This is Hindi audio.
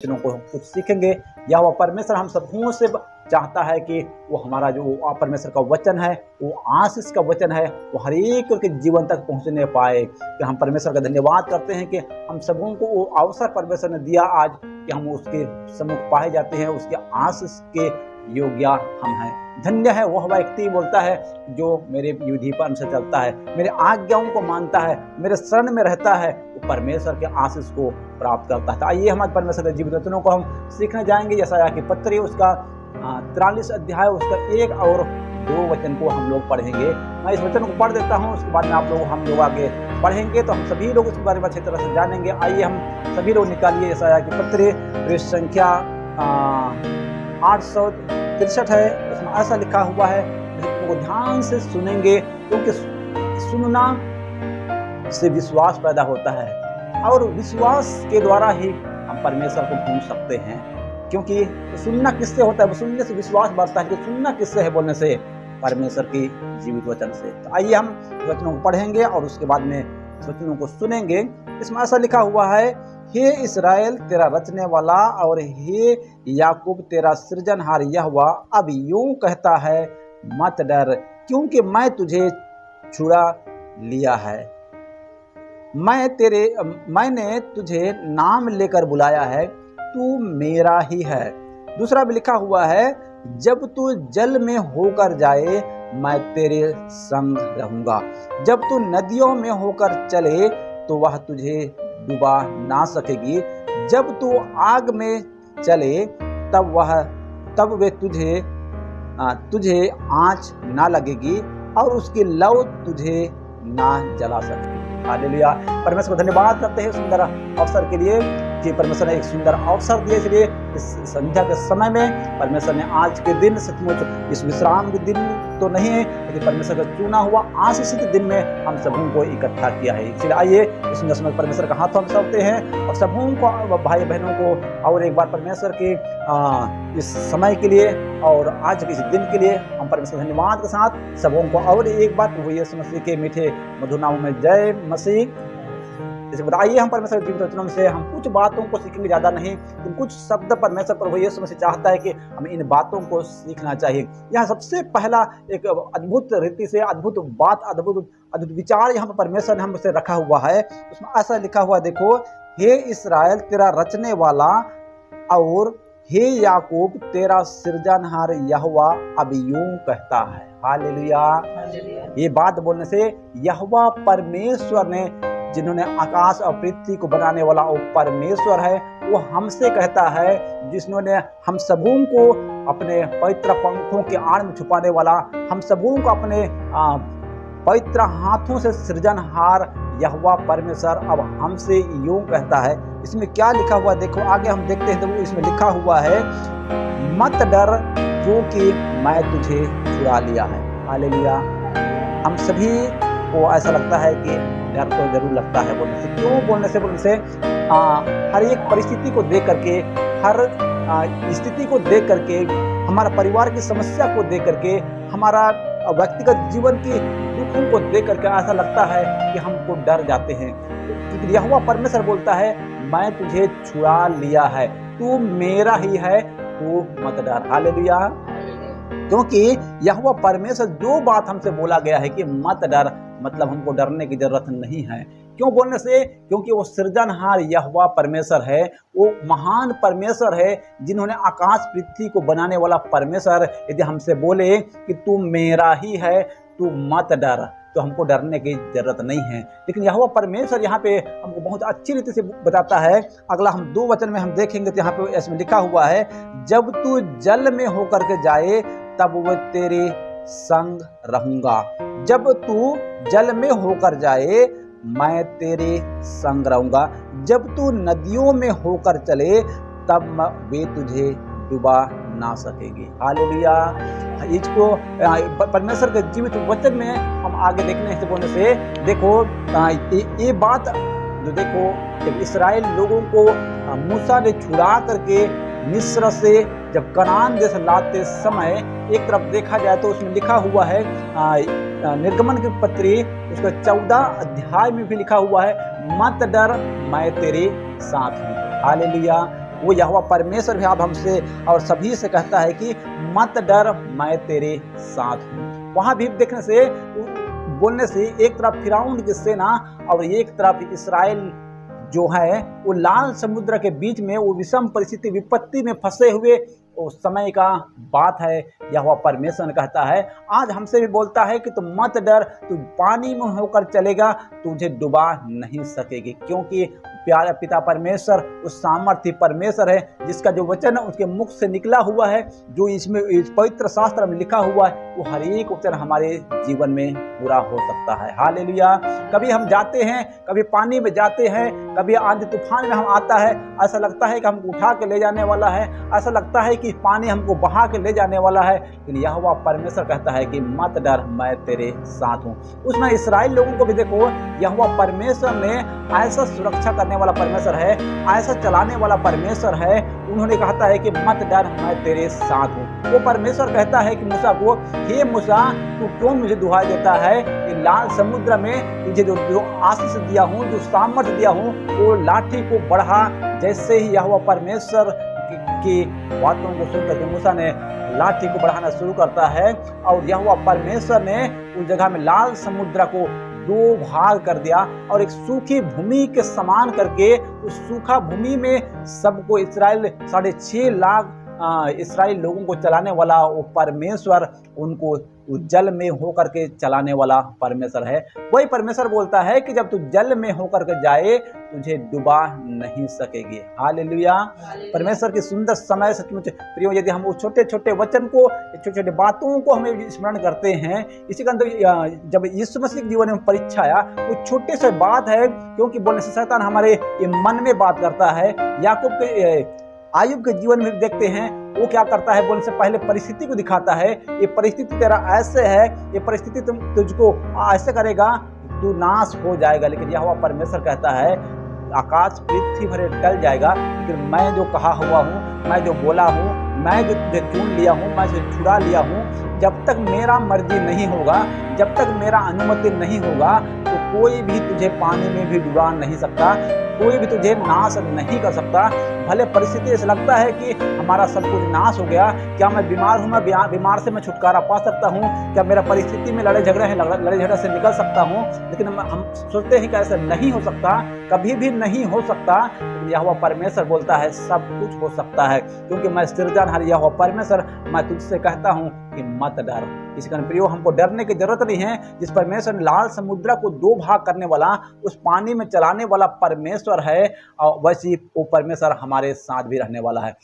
वचनों को हम कुछ सीखेंगे। यह वह परमेश्वर हम सबों से चाहता है कि वो हमारा जो परमेश्वर का वचन है, वो आशीष का वचन है, वो हर एक के जीवन तक पहुंचने पाए। कि हम परमेश्वर का धन्यवाद करते हैं कि हम सबों को वो अवसर परमेश्वर ने दिया आज कि हम उसके सम्मुख पाए जाते हैं, उसके आशीष के योग्य हम हैं। धन्य है वह व्यक्ति, बोलता है, जो मेरे विधि पर अनुसार चलता है, मेरे आज्ञाओं को मानता है, मेरे शरण में रहता है, वो परमेश्वर के आशीष को प्राप्त करता है। तो आइए हमारे परमेश्वर के जीवित वचनों को हम सीखने जाएंगे। यशायाह की पत्री उसका 43 अध्याय उसका 1 और 2 वचन को हम लोग पढ़ेंगे। मैं इस वचन को पढ़ देता हूँ, उसके बाद में हम लोग आगे पढ़ेंगे, तो हम सभी लोग इसके बारे में अच्छी तरह से जानेंगे। आइए हम सभी लोग निकालिए यशायाह की पत्री, पृष्ठ संख्या 863 है। उसमें ऐसा लिखा हुआ है, इसको ध्यान से सुनेंगे, क्योंकि सुनना से विश्वास पैदा होता है और विश्वास के द्वारा ही हम परमेश्वर को ढूंढ सकते हैं। क्योंकि सुनना किससे होता है? सुनने से विश्वास बढ़ता है। कि सुनना किससे है? बोलने से, परमेश्वर की जीवित वचन से। तो आइए हम वचनों को पढ़ेंगे और उसके बाद में वचनों को सुनेंगे। इसमें ऐसा लिखा हुआ है, हे इस्राएल तेरा रचने वाला और हे याकूब तेरा सृजनहार यहोवा अब यूं कहता है, मत डर, क्योंकि मैं तुझे छुड़ा लिया है। मैंने तुझे नाम लेकर बुलाया है, तू मेरा ही है। दूसरा भी लिखा हुआ है, जब तू जल में होकर जाए मैं तेरे संग रहूंगा। जब तू नदियों में होकर चले तो वह तुझे डुबा ना सकेगी। जब तू आग में चले तब वे तुझे आंच ना लगेगी और उसकी लौ तुझे ना जला सकेगी। हालेलुया। परमेश्वर को धन्यवाद करते हैं सुंदर अवसर के लिए कि परमेश्वर ने एक सुंदर अवसर दिया। इसलिए इस संध्या के समय में परमेश्वर ने आज के दिन सचमुच इस विश्राम के दिन तो नहीं है, लेकिन परमेश्वर का चुना हुआ आशीषित दिन में हम सबों को इकट्ठा किया है। इसलिए आइए इस सुंदर समय परमेश्वर का हाथ हम सौंपते हैं और सबों को, भाई बहनों को और एक बार परमेश्वर के इस समय के लिए और आज के इस दिन के लिए हम परमेश्वर धन्यवाद के साथ सबों को और एक बार प्रभु यीशु मसीह के मीठे मधुर नाम में जय मसीह। जैसे बताइए हम परमेश्वर जीवित वचनों से हम कुछ बातों को सीखेंगे, ज्यादा नहीं, लेकिन कुछ शब्द परमेश्वर प्रभु यीशु मसीह चाहता है कि हमें इन बातों को सीखना चाहिए। यहाँ सबसे पहला एक अद्भुत रीति से अद्भुत बात, अद्भुत विचार यहाँ पर परमेश्वर ने हमसे रखा हुआ है। उसमें ऐसा लिखा हुआ, देखो, हे इस्राएल तेरा रचने वाला और हे याकूब तेरा सृजनहार यहोवा अब यूं कहता है। हालेलुया। ये बात बोलने से यहोवा परमेश्वर ने, जिन्होंने आकाश और पृथ्वी को बनाने वाला वो परमेश्वर है, वो हमसे कहता है, जिन्होंने हम सबों को अपने पवित्र पंखों के आड़ में छुपाने वाला, हम सबों को अपने पवित्र हाथों से सृजनहार यहोवा परमेश्वर अब हमसे यूं कहता है। इसमें क्या लिखा हुआ देखो, आगे हम देखते हैं तो इसमें लिखा हुआ है, मत डर क्योंकि मैं तुझे छुड़ा लिया है। हालेलुया। हम सभी को ऐसा लगता है कि डर तो जरूर लगता है बोलने से। क्यों बोलने से हर एक परिस्थिति को देख करके, हर स्थिति को देख करके, हमारा परिवार की समस्या को देख करके, हमारा व्यक्तिगत जीवन की दुखों को देख करके ऐसा लगता है कि हमको डर जाते हैं। क्योंकि यहोवा परमेश्वर बोलता है, मैं तुझे छुड़ा लिया है, तू मेरा ही है, तू मत डर। हालेलुया। क्योंकि यहोवा परमेश्वर जो बात हमसे बोला गया है कि मत डर, मतलब हमको डरने की जरूरत नहीं है। क्यों बोलने से? क्योंकि वो सृजनहार यहोवा परमेश्वर है, वो महान परमेश्वर है, जिन्होंने आकाश पृथ्वी को बनाने वाला परमेश्वर यदि हमसे बोले कि तू मेरा ही है, तू मत डर, तो हमको डरने की जरूरत नहीं है। लेकिन यहोवा परमेश्वर यहाँ पे हमको बहुत अच्छी रीति से बताता है। अगला हम 2 वचन में हम देखेंगे तो यहाँ पे इसमें लिखा हुआ है, जब तू जल में होकर के जाए तब वो तेरे संग रहूंगा। जब तू जल में होकर जाए मैं तेरे संग रहूंगा। जब तू नदियों में होकर चले तब वे तुझे डुबा ना सकेगी। हालेलुया। इसको परमेश्वर के जीवित वचन में हम आगे देखने से बोलने से, देखो ये बात जो, देखो जब इस्राएल लोगों को मूसा ने छुड़ा करके मिस्र से जब कनान देश लाते समय, एक तरफ देखा जाए तो उसमें लिखा हुआ है निर्गमन की पत्री उसका 14 अध्याय में भी लिखा हुआ है, मत डर मैं तेरे साथ हूँ। हालेलुया। वो यहोवा परमेश्वर भी आप हमसे और सभी से कहता है कि मत डर, मैं तेरे साथ हूँ। वहाँ भी देखने से, बोलने से एक तरफ फिरौन की सेना और एक तरफ इस्राएल जो है वो लाल समुद्र के बीच में वो विषम परिस्थिति विपत्ति में फंसे हुए उस समय का बात है। यहोवा परमेश्वर कहता है, आज हमसे भी बोलता है कि तुम मत डर, तू पानी में होकर चलेगा, तुझे डुबा नहीं सकेगी, क्योंकि प्यारा पिता परमेश्वर उस सामर्थ्य परमेश्वर है जिसका जो वचन उसके मुख से निकला हुआ है, जो इसमें इस पवित्र शास्त्र में लिखा हुआ है, वो हर एक वचन हमारे जीवन में पूरा हो सकता है। हालेलुया। कभी हम जाते हैं, कभी पानी में जाते हैं, कभी आंधी तूफान में हम आता है, ऐसा लगता है कि हमको उठा के ले जाने वाला है, ऐसा लगता है कि पानी हमको बहा के ले जाने वाला है, लेकिन यहोवा परमेश्वर कहता है कि मत डर, मैं तेरे साथ हूँ। उसमें इस्राएल लोगों को भी देखो, यहोवा परमेश्वर ने ऐसा सुरक्षा करने वाला परमेश्वर है, ऐसा चलाने वाला परमेश्वर है। उन्होंने कहता है कि मत डर, मैं तेरे साथ हूँ। वो परमेश्वर कहता है कि मूसा को, हे मूसा, तू क्यों मुझे दुहाई देता है? कि लाल समुद्र में तुझे जो आशीष दिया हूँ, जो सामर्थ्य दिया हूँ, वो लाठी को बढ़ा। जैसे ही यहोवा परमेश्वर की बातों को सुनकर मूसा ने लाठी को बढ़ाना शुरू करता है और यहोवा परमेश्वर ने उस जगह में लाल समुद्र को दो भाग कर दिया और एक सूखी भूमि के समान करके उस सूखा भूमि में सबको इस्राएल 6.5 लाख इस्राएल लोगों को चलाने वाला वो परमेश्वर, उनको जल में होकर के चलाने वाला परमेश्वर है। वही परमेश्वर बोलता है कि जब तू जल में होकर के जाए, तुझे डुबा नहीं सकेगी। हालेलुया। परमेश्वर की सुंदर समय सचमुच प्रियो, यदि हम उस छोटे छोटे वचन को, छोटे छोटे बातों को हमें स्मरण करते हैं, इसी का जब यीशु मसीह के जीवन में परीक्षा आया, वो छोटे से बात है, क्योंकि बोलने से शैतान हमारे मन में बात करता है। याकूब के आयुब के जीवन में देखते हैं, वो क्या करता है, बोलने से पहले परिस्थिति को दिखाता है, ये परिस्थिति तेरा ऐसे है, ये परिस्थिति तुझको ऐसे करेगा, तू नाश हो जाएगा। लेकिन यहोवा परमेश्वर कहता है, आकाश पृथ्वी भरे टल जाएगा, लेकिन मैं जो कहा हुआ हूँ, मैं जो बोला हूँ, मैं जो तुझे चुन लिया हूँ, मैं जो छुड़ा लिया हूँ, जब तक मेरा मर्जी नहीं होगा, जब तक मेरा अनुमति नहीं होगा, तो कोई भी तुझे पानी में भी डुबा नहीं सकता, कोई भी तुझे नाश नहीं कर सकता। भले परिस्थिति ऐसा लगता है कि हमारा सब कुछ नाश हो गया, क्या मैं बीमार हूँ, मैं बीमार से मैं छुटकारा पा सकता हूँ, क्या मेरा परिस्थिति में लड़े झगड़े हैं, लड़े झगड़े से निकल सकता हूँ, लेकिन हम सोचते हैं कि ऐसा नहीं हो सकता, कभी भी नहीं हो सकता। लेकिन यहोवा परमेश्वर बोलता है सब कुछ हो सकता है, क्योंकि मैं सृजनहार यहोवा परमेश्वर, मैं तुझसे कहता हूँ कि मत डर। इसी कारण प्रियो, हमको डरने की जरूरत नहीं है। जिस परमेश्वर ने लाल समुद्र को दो भाग करने वाला, उस पानी में चलाने वाला परमेश्वर है, और वैसे वो परमेश्वर हमारे साथ भी रहने वाला है।